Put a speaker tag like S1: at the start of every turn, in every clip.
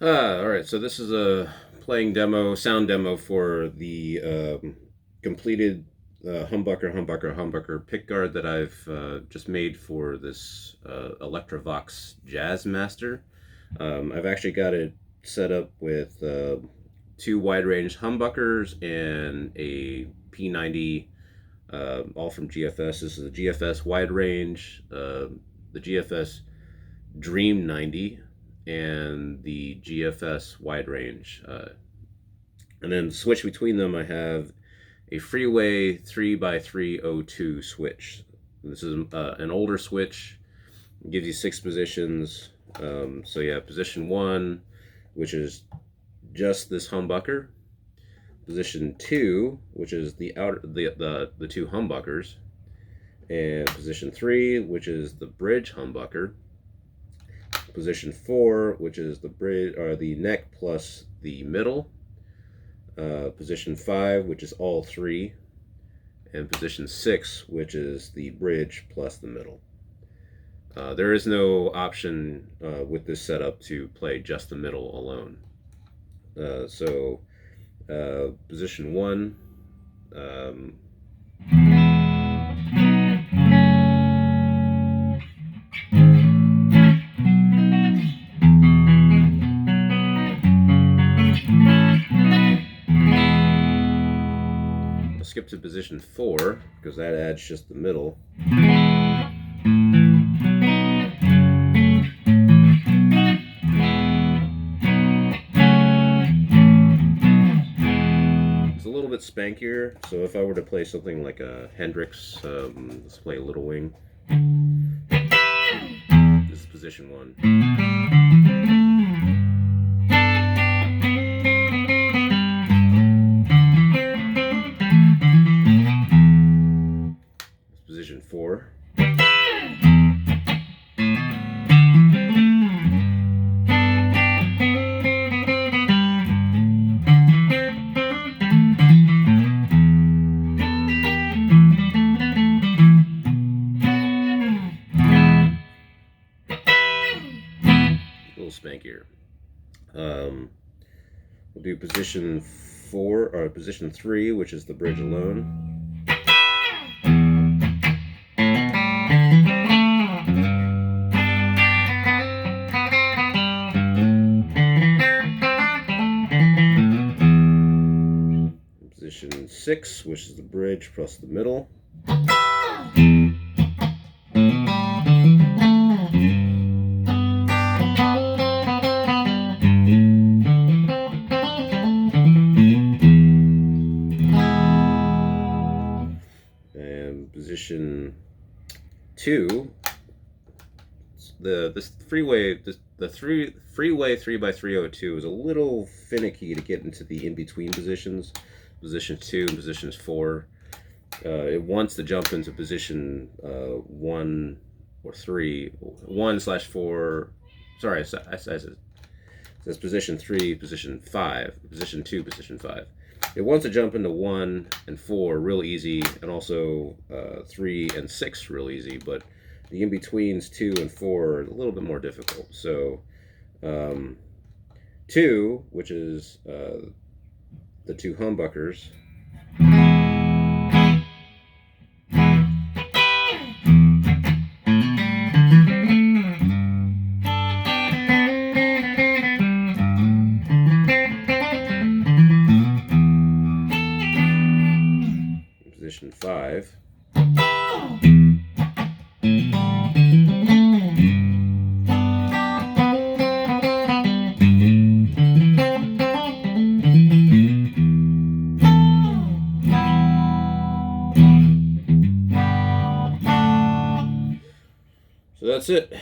S1: Alright, so this is a playing demo, sound demo for the completed humbucker pickguard that I've just made for this Electravox Jazzmaster. I've actually got it set up with two wide-range humbuckers and a P90, all from GFS. This is a GFS Widerange, the GFS Dream-90, and the GFS Widerange. And then switch between them, I have a Freeway 3x302 switch. This is an older switch. It gives you 6 positions. So yeah, position 1, which is just this humbucker. Position 2, which is the two humbuckers, and position 3, which is the bridge humbucker. Position 4, which is the bridge or the neck plus the middle. Position 5, which is all 3, and position 6, which is the bridge plus the middle. There is no option with this setup to play just the middle alone. Position 1. I'll skip to position 4 because that adds just the middle. It's a little bit spankier, so if I were to play something like a Hendrix, let's play a Little Wing. This is position 1. Position 4. A little spankier. We'll do position 4 or position 3, which is the bridge alone. Position 6, which is the bridge plus the middle. And position 2, the freeway 3x302 is a little finicky to get into the in-between positions. Position 2 and position 4. It wants to jump into position 1 or 3, 1/4. Sorry, it says position 3, position 5, position 2, position 5. It wants to jump into 1 and 4 real easy, and also 3 and 6 real easy, but the in-betweens 2 and 4 are a little bit more difficult. So 2, which is the two humbuckers, position 5. So that's it.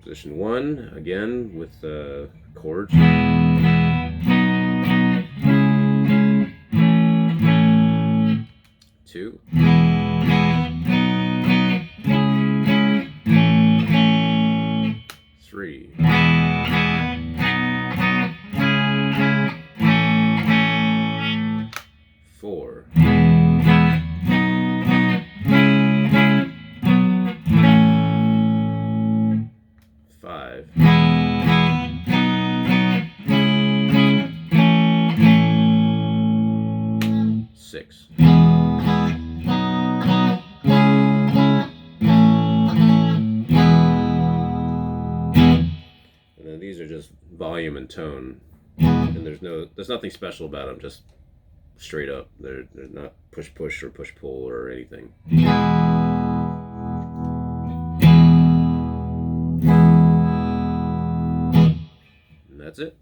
S1: Position 1, again, with the chords. 2. 3. 4. 5. 6. And then these are just volume and tone, and there's nothing special about them, just straight up. They're not push push or push pull or anything. And that's it.